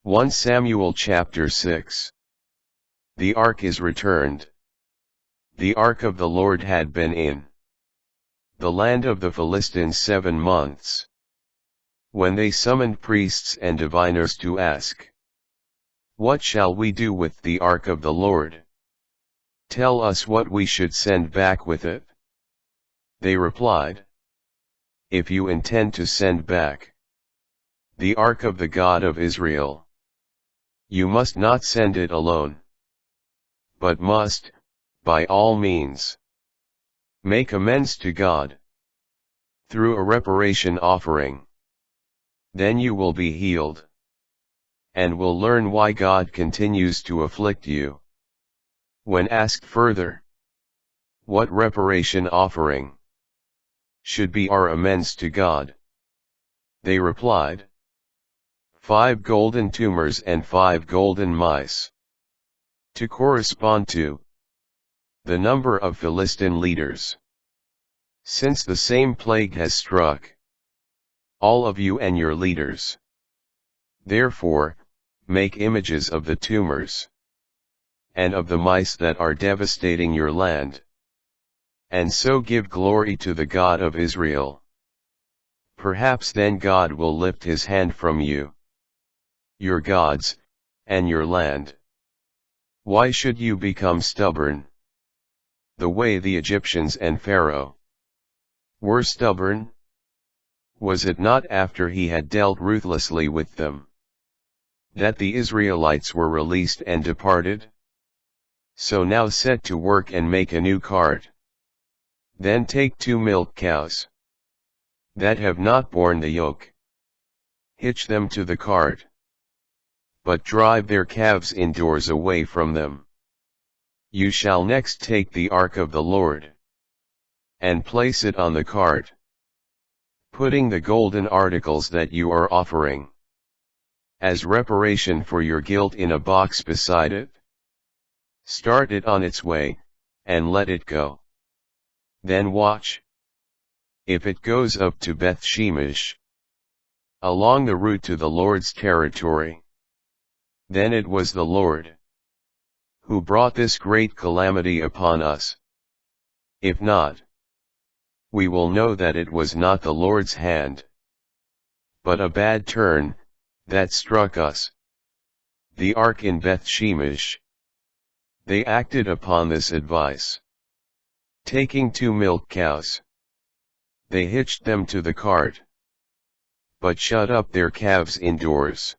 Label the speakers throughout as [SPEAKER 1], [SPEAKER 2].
[SPEAKER 1] 1 Samuel chapter 6. The ark is returned. The ark of the Lord had been in the land of the Philistines 7 months. When they summoned priests and diviners to ask, "What shall we do with the ark of the Lord? Tell us what we should send back with it." They replied, "If you intend to send back the ark of the God of Israel, you must not send it alone, but must, by all means, make amends to God through a reparation offering. Then you will be healed, and will learn why God continues to afflict you." When asked further what reparation offering should be our amends to God, they replied, 5 golden tumors and 5 golden mice, to correspond to the number of Philistine leaders. Since the same plague has struck all of you and your leaders, therefore, make images of the tumors and of the mice that are devastating your land, and so give glory to the God of Israel. Perhaps then God will lift his hand from you, your gods, and your land. Why should you become stubborn, the way the Egyptians and Pharaoh were stubborn? Was it not after he had dealt ruthlessly with them that the Israelites were released and departed? So now set to work and make a new cart. Then take 2 milk cows that have not borne the yoke, hitch them to the cart, but drive their calves indoors away from them. You shall next take the ark of the Lord and place it on the cart, putting the golden articles that you are offering as reparation for your guilt in a box beside it. Start it on its way, and let it go. Then watch. If it goes up to Beth Shemesh, along the route to the Lord's territory, then it was the Lord who brought this great calamity upon us. If not, we will know that it was not the Lord's hand, but a bad turn that struck us. The ark in Beth Shemesh. They acted upon this advice. Taking 2 milk cows, they hitched them to the cart, but shut up their calves indoors.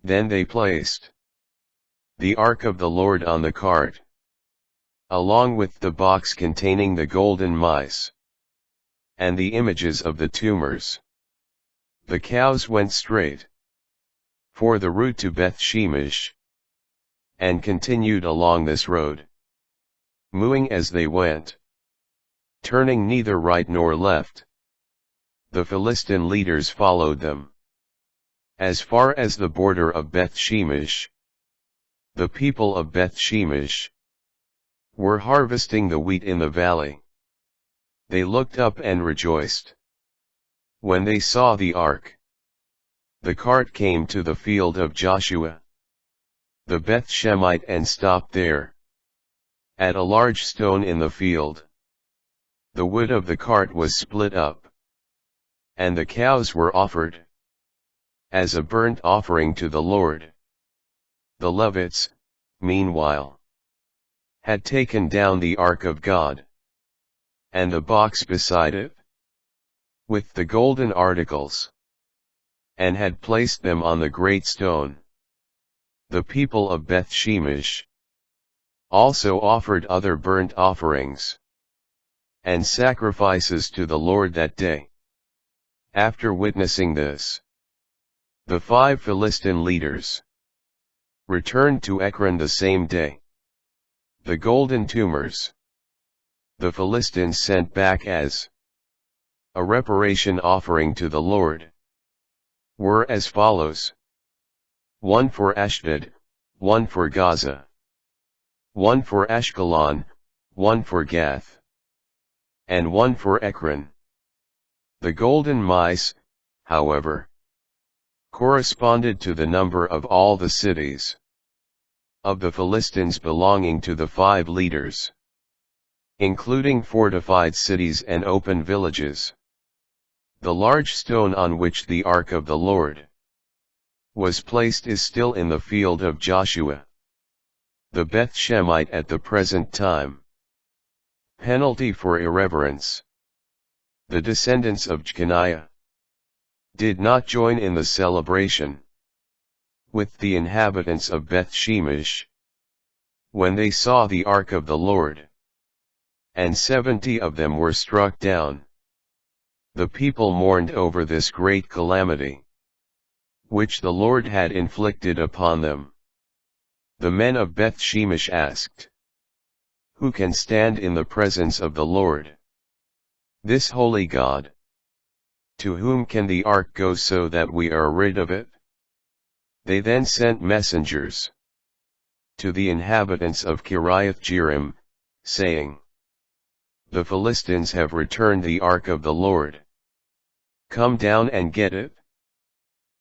[SPEAKER 1] Then they placed the ark of the Lord on the cart, along with the box containing the golden mice and the images of the tumors. The cows went straight for the route to Beth Shemesh, and continued along this road, mooing as they went, turning neither right nor left. The Philistine leaders followed them as far as the border of Beth Shemesh. The people of Beth Shemesh were harvesting the wheat in the valley. They looked up and rejoiced when they saw the ark. The cart came to the field of Joshua the Beth Shemite and stopped there, at a large stone in the field. The wood of the cart was split up, and the cows were offered as a burnt offering to the Lord. The Levites, meanwhile, had taken down the ark of God, and the box beside it, with the golden articles, and had placed them on the great stone. The people of Beth Shemesh also offered other burnt offerings and sacrifices to the Lord that day. After witnessing this, the 5 Philistine leaders returned to Ekron the same day. The golden tumors the Philistines sent back as a reparation offering to the Lord were as follows: 1 for Ashdod, 1 for Gaza, 1 for Ashkelon, 1 for Gath, and 1 for Ekron. The golden mice, however, corresponded to the number of all the cities of the Philistines belonging to the 5 leaders, including fortified cities and open villages. The large stone on which the ark of the Lord was placed is still in the field of Joshua, the Beth Shemite at the present time. Penalty for irreverence. The descendants of Jeconiah did not join in the celebration with the inhabitants of Beth Shemesh when they saw the ark of the Lord, and 70 of them were struck down. The people mourned over this great calamity, which the Lord had inflicted upon them. The men of Beth Shemesh asked, "Who can stand in the presence of the Lord, this holy God? To whom can the ark go so that we are rid of it?" They then sent messengers to the inhabitants of Kiriath-Jearim, saying, "The Philistines have returned the ark of the Lord. Come down and get it."